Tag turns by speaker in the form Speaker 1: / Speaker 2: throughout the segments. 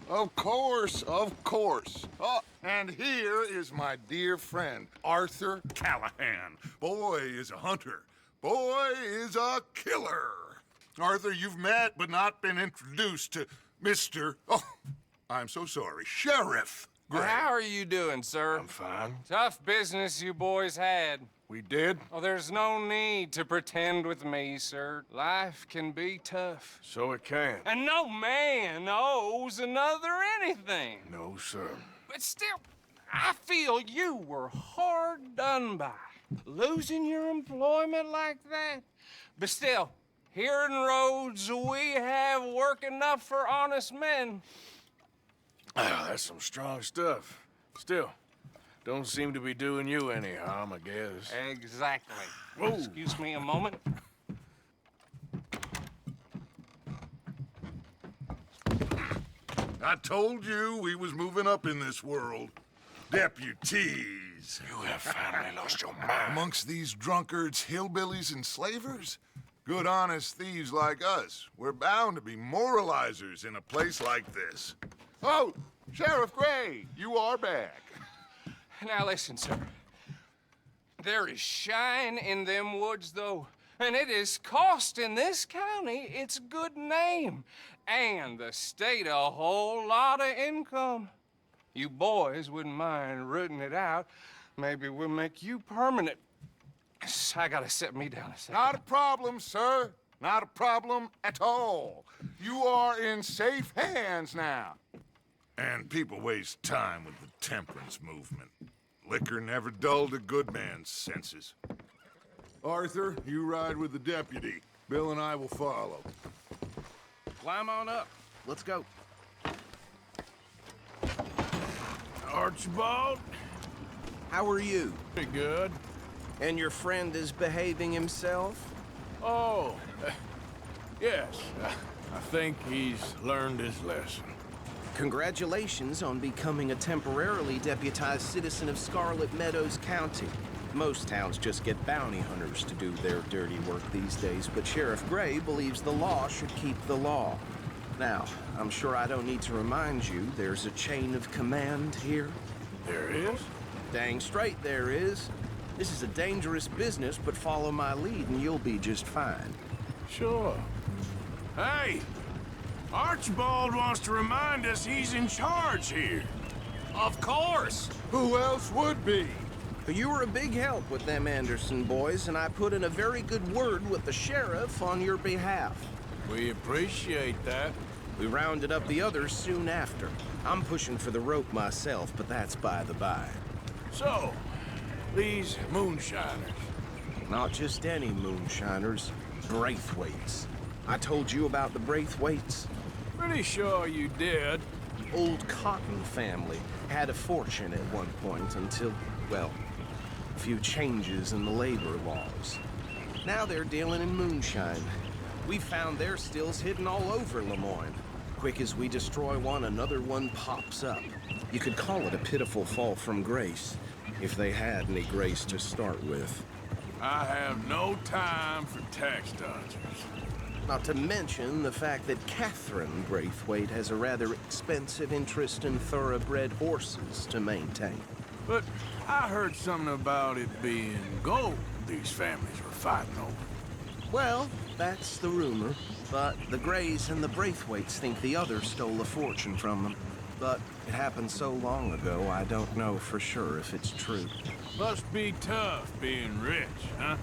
Speaker 1: Of course, of course. Oh, and here is my dear friend, Arthur Callahan. Boy is a hunter. Boy is a killer. Arthur, you've met but not been introduced to Mr. Oh, I'm so sorry, Sheriff Gray.
Speaker 2: How are you doing, sir?
Speaker 3: I'm fine.
Speaker 2: Tough business you boys had.
Speaker 3: We did?
Speaker 2: Oh, there's no need to pretend with me, sir. Life can be tough.
Speaker 3: So it can.
Speaker 2: And no man owes another anything.
Speaker 3: No, sir.
Speaker 2: But still, I feel you were hard done by. Losing your employment like that. But still, here in Rhodes, we have work enough for honest men.
Speaker 3: Ah, that's some strong stuff. Still, don't seem to be doing you any harm, I guess.
Speaker 2: Exactly.
Speaker 3: Whoa.
Speaker 2: Excuse me a moment.
Speaker 1: I told you we was moving up in this world. Deputies.
Speaker 3: You have finally lost your mind.
Speaker 1: Amongst these drunkards, hillbillies, and slavers? Good honest thieves like us. We're bound to be moralizers in a place like this. Oh, Sheriff Gray, you are back.
Speaker 2: Now listen, sir. There is shine in them woods, though. And it is costing this county its good name. And the state a whole lot of income. You boys wouldn't mind rooting it out. Maybe we'll make you permanent. I gotta set me down a second.
Speaker 1: Not a problem, sir. Not a problem at all. You are in safe hands now. And people waste time with the temperance movement. Liquor never dulled a good man's senses. Arthur, you ride with the deputy. Bill and I will follow.
Speaker 4: Climb on up. Let's go.
Speaker 3: Archibald?
Speaker 4: How are you?
Speaker 3: Pretty good.
Speaker 4: And your friend is behaving himself?
Speaker 3: Oh, yes. I think he's learned his lesson.
Speaker 4: Congratulations on becoming a temporarily deputized citizen of Scarlet Meadows County. Most towns just get bounty hunters to do their dirty work these days, but Sheriff Gray believes the law should keep the law. Now, I'm sure I don't need to remind you there's a chain of command here.
Speaker 3: There is?
Speaker 4: Dang straight there is. This is a dangerous business, but follow my lead and you'll be just fine.
Speaker 3: Sure. Hey! Archibald wants to remind us he's in charge here.
Speaker 2: Of course!
Speaker 1: Who else would be?
Speaker 4: You were a big help with them Anderson boys, and I put in a very good word with the sheriff on your behalf.
Speaker 3: We appreciate that.
Speaker 4: We rounded up the others soon after. I'm pushing for the rope myself, but that's by the by.
Speaker 3: So, these moonshiners.
Speaker 4: Not just any moonshiners, Braithwaites. I told you about the Braithwaites.
Speaker 3: Pretty sure you did.
Speaker 4: Old Cotton family had a fortune at one point until, well, a few changes in the labor laws. Now they're dealing in moonshine. We found their stills hidden all over Lemoyne. Quick as we destroy one, another one pops up. You could call it a pitiful fall from grace, if they had any grace to start with.
Speaker 3: I have no time for tax dodgers.
Speaker 4: Not to mention the fact that Catherine Braithwaite has a rather expensive interest in thoroughbred horses to maintain.
Speaker 3: But I heard something about it being gold these families were fighting over.
Speaker 4: Well, that's the rumor. But the Grays and the Braithwaites think the other stole a fortune from them. But it happened so long ago, I don't know for sure if it's true.
Speaker 3: Must be tough being rich, huh?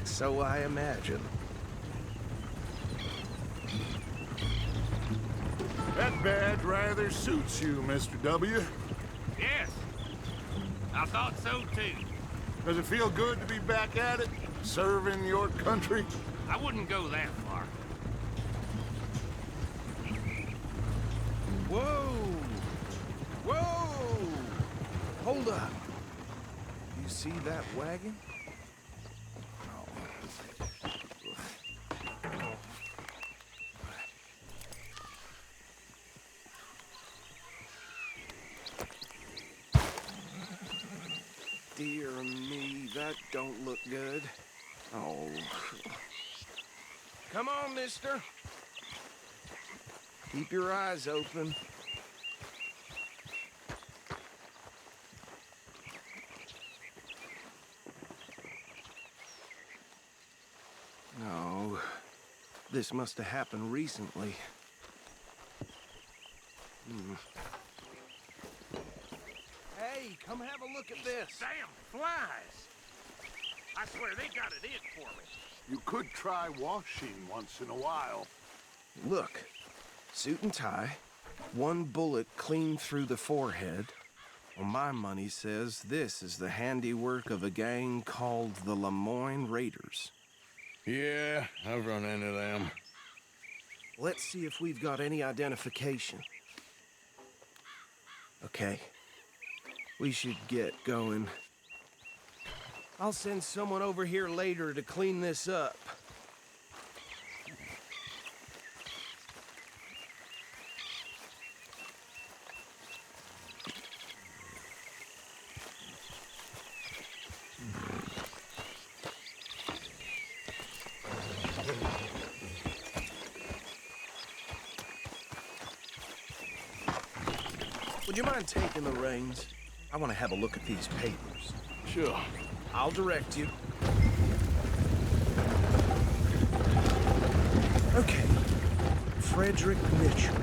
Speaker 4: So I imagine.
Speaker 1: That badge rather suits you, Mr. W.
Speaker 5: Yes, I thought so too.
Speaker 1: Does it feel good to be back at it, serving your country?
Speaker 5: I wouldn't go that far.
Speaker 4: Whoa! Whoa! Hold up. You see that wagon? Dear me, that don't look good. Oh. Come on, mister. Keep your eyes open. No, this must have happened recently. Hey, come have a look at this.
Speaker 5: Damn flies! I swear they got it in for me.
Speaker 1: You could try washing once in a while.
Speaker 4: Look, suit and tie, one bullet clean through the forehead. Well, my money says this is the handiwork of a gang called the Lemoyne Raiders.
Speaker 3: Yeah, I've run into them.
Speaker 4: Let's see if we've got any identification. Okay, we should get going. I'll send someone over here later to clean this up. Would you mind taking the reins? I want to have a look at these papers.
Speaker 3: Sure.
Speaker 4: I'll direct you. Okay. Frederick Mitchell,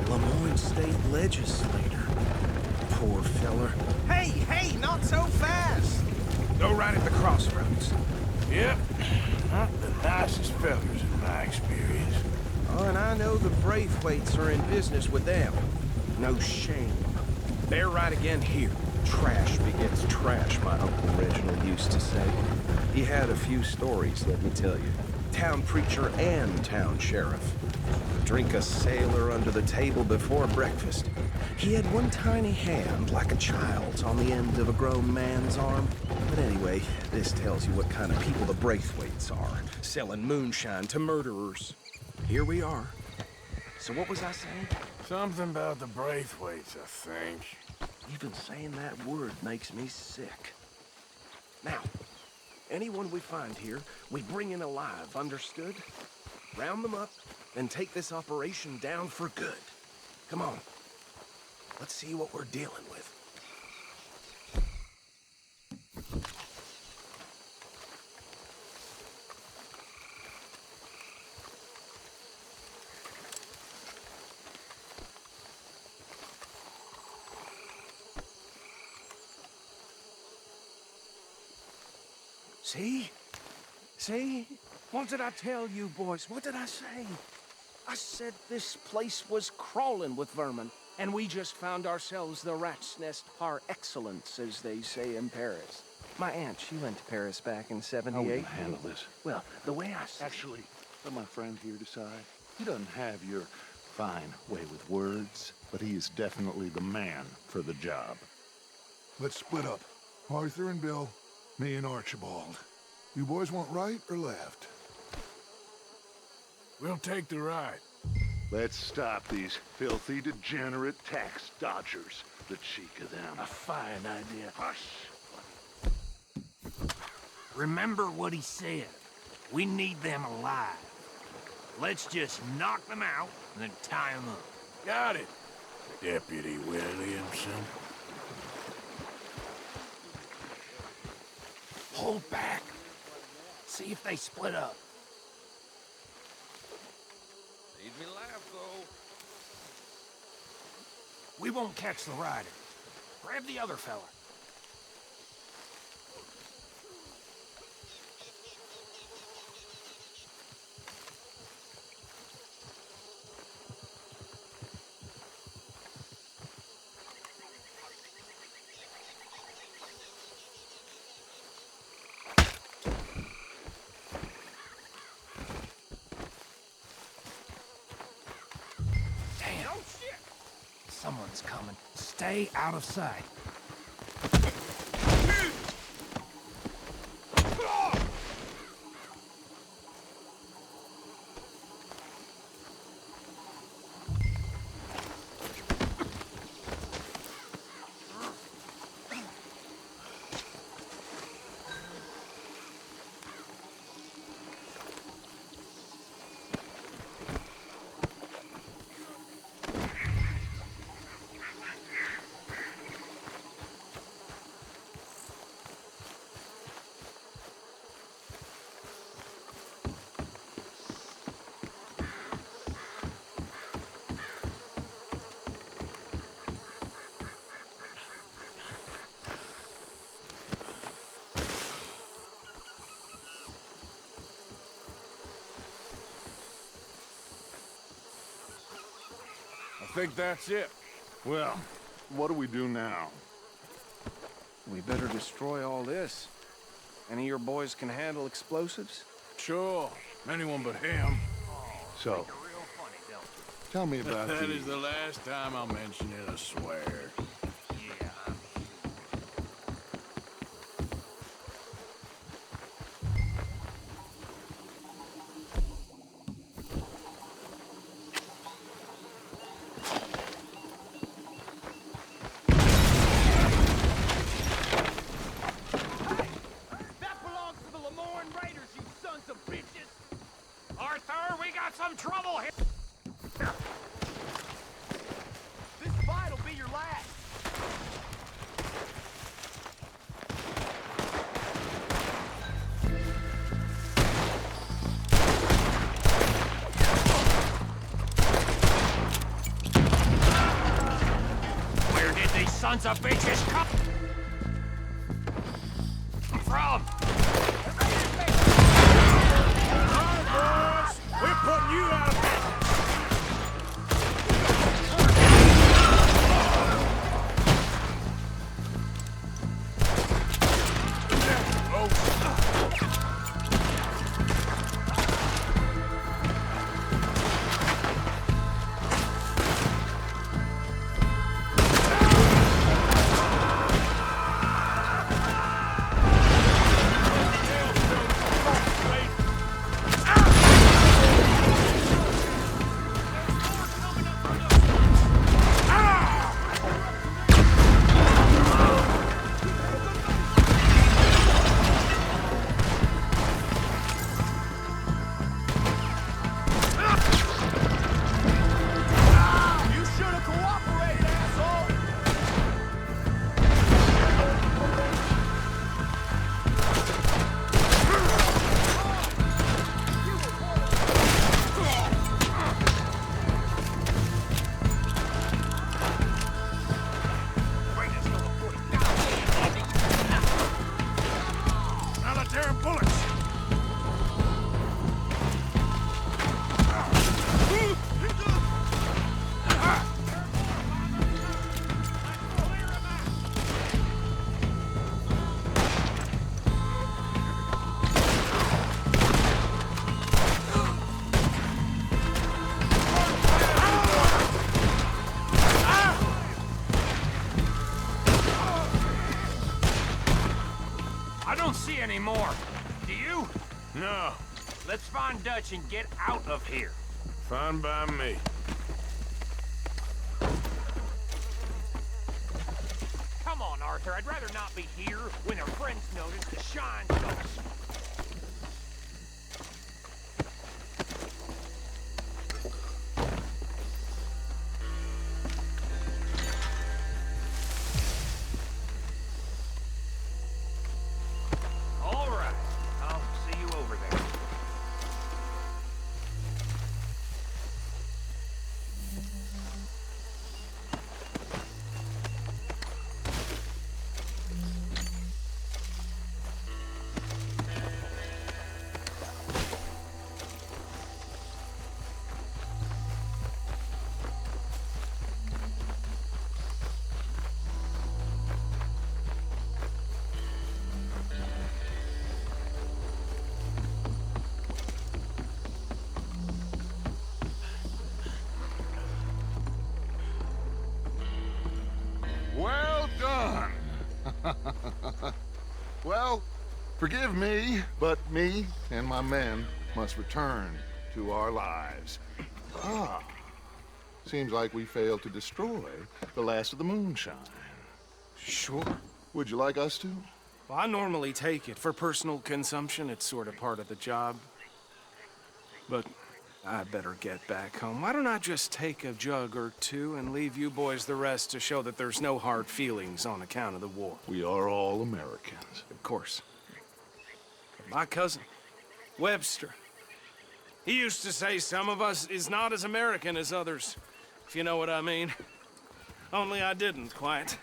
Speaker 4: Lemoyne State Legislator. Poor feller. Hey, not so fast! Go right at the crossroads.
Speaker 3: Yep. Not the nicest fellers in my experience.
Speaker 4: Oh, and I know the Braithwaites are in business with them. No shame. They're right again here. Trash begets trash, my Uncle Reginald used to say. He had a few stories, let me tell you. Town preacher and town sheriff. Drink a sailor under the table before breakfast. He had one tiny hand, like a child's, on the end of a grown man's arm. But anyway, this tells you what kind of people the Braithwaites are. Selling moonshine to murderers. Here we are. So what was I saying?
Speaker 3: Something about the Braithwaites, I think.
Speaker 4: Even saying that word makes me sick. Now, anyone we find here, we bring in alive, understood? Round them up, then take this operation down for good. Come on. Let's see what we're dealing with. See? See? What did I tell you, boys? What did I say? I said this place was crawling with vermin, and we just found ourselves the rat's nest par excellence, as they say in Paris. My aunt, she went to Paris back in '78.
Speaker 6: How will you handle this?
Speaker 4: Well, the way I see
Speaker 6: Actually, let my friend here decide. He doesn't have your fine way with words, but he is definitely the man for the job.
Speaker 1: Let's split up. Arthur and Bill, me and Archibald. You boys want right or left?
Speaker 3: We'll take the right.
Speaker 6: Let's stop these filthy, degenerate tax dodgers. The cheek of them.
Speaker 5: A fine idea.
Speaker 6: Hush!
Speaker 5: Remember what he said. We need them alive. Let's just knock them out and then tie them up.
Speaker 3: Got it, Deputy Williamson.
Speaker 5: Hold back. See if they split up.
Speaker 2: Made me laugh, though.
Speaker 5: We won't catch the rider. Grab the other fella. Someone's coming. Stay out of sight.
Speaker 3: I think that's it.
Speaker 6: Well, what do we do now?
Speaker 4: We better destroy all this. Any of your boys can handle explosives?
Speaker 3: Sure. Anyone but him.
Speaker 6: So, tell me about
Speaker 3: That
Speaker 6: the...
Speaker 3: is the last time I'll mention it, I swear.
Speaker 5: Arthur, we got some trouble here.
Speaker 7: This fight'll be your last.
Speaker 5: Where did these sons of bitches come from?
Speaker 3: We're putting you out of business.
Speaker 5: I don't see any more. Do you?
Speaker 3: No,
Speaker 5: Let's find Dutch and get out of here.
Speaker 3: fine by me.
Speaker 5: Come on, Arthur. I'd rather not be here when our friends notice the shine goes. All right. I'll see you over there.
Speaker 1: Well done. Well, forgive me, but me and my men must return to our lives. Ah, seems like we failed to destroy the last of the moonshine.
Speaker 4: Sure.
Speaker 1: Would you like us to?
Speaker 4: Well, I normally take it. For personal consumption, it's sort of part of the job. But I better get back home. Why don't I just take a jug or two and leave you boys the rest to show that there's no hard feelings on account of the war?
Speaker 1: We are all Americans.
Speaker 4: Of course. But my cousin, Webster, he used to say some of us is not as American as others, if you know what I mean. Only I didn't quite.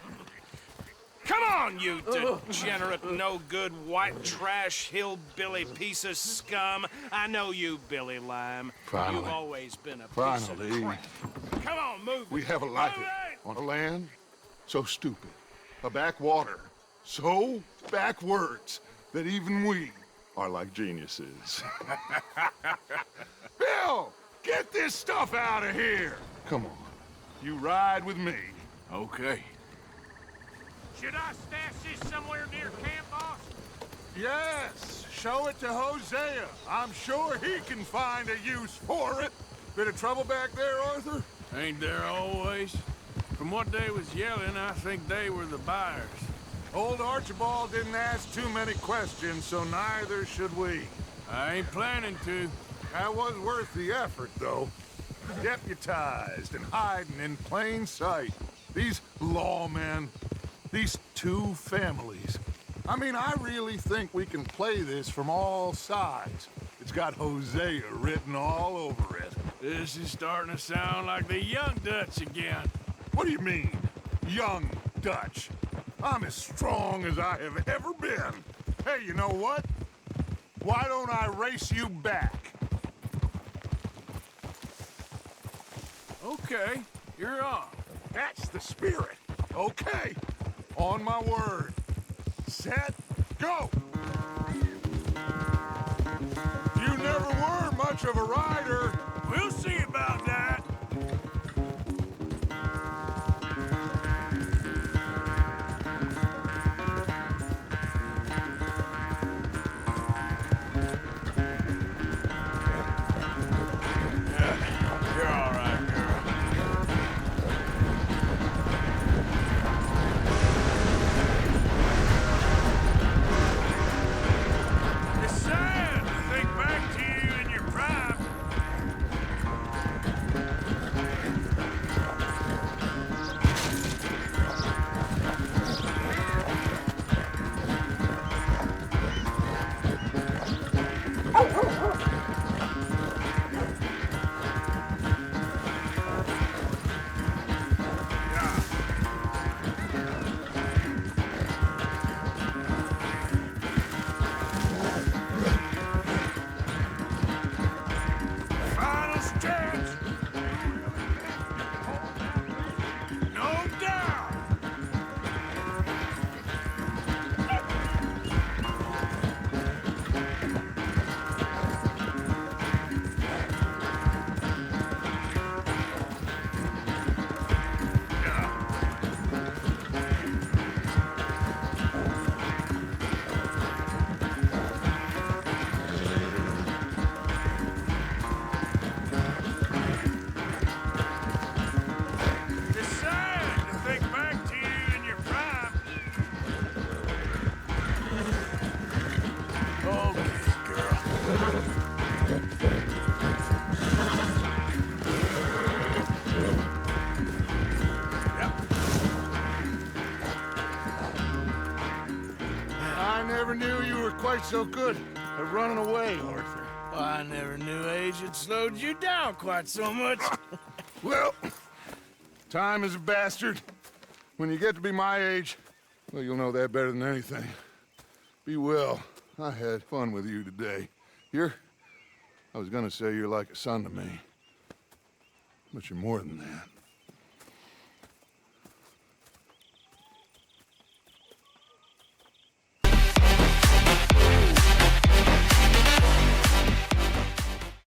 Speaker 4: Come on, you degenerate, no-good, white trash, hillbilly piece of scum. I know you, Billy Lime.
Speaker 1: Finally.
Speaker 4: You've always been a piece
Speaker 1: Finally.
Speaker 4: of crap.
Speaker 3: Come on, move it.
Speaker 1: We have a life on a land so stupid, a backwater so backwards that even we are like geniuses. Bill, get this stuff out of here. Come on, you ride with me.
Speaker 3: Okay.
Speaker 5: Should I stash this somewhere near camp, boss?
Speaker 1: Yes, show it to Hosea. I'm sure he can find a use for it. Bit of trouble back there, Arthur?
Speaker 3: Ain't there always? From what they was yelling, I think they were the buyers.
Speaker 1: Old Archibald didn't ask too many questions, so neither should we.
Speaker 3: I ain't planning to.
Speaker 1: That was worth the effort, though. Deputized and hiding in plain sight. These lawmen, these two families. I mean, I really think we can play this from all sides. It's got Hosea written all over it.
Speaker 3: This is starting to sound like the Young Dutch again.
Speaker 1: What do you mean, young Dutch? I'm as strong as I have ever been. Hey, you know what? Why don't I race you back?
Speaker 3: Okay, you're on.
Speaker 1: That's the spirit. Okay, on my word. Set, go! You never were much of a rider.
Speaker 3: We'll see about that. You're all right, girl. It's sad to think back to you in your prime. Final stretch. No doubt. It's sad to think back to you in your prime. Okay, girl.
Speaker 1: I never knew you were quite so good at running away, Arthur.
Speaker 3: I never knew age had slowed you down quite so much.
Speaker 1: Well, time is a bastard. When you get to be my age, well, you'll know that better than anything. Be well. I had fun with you today. I was gonna say you're like a son to me. But you're more than that.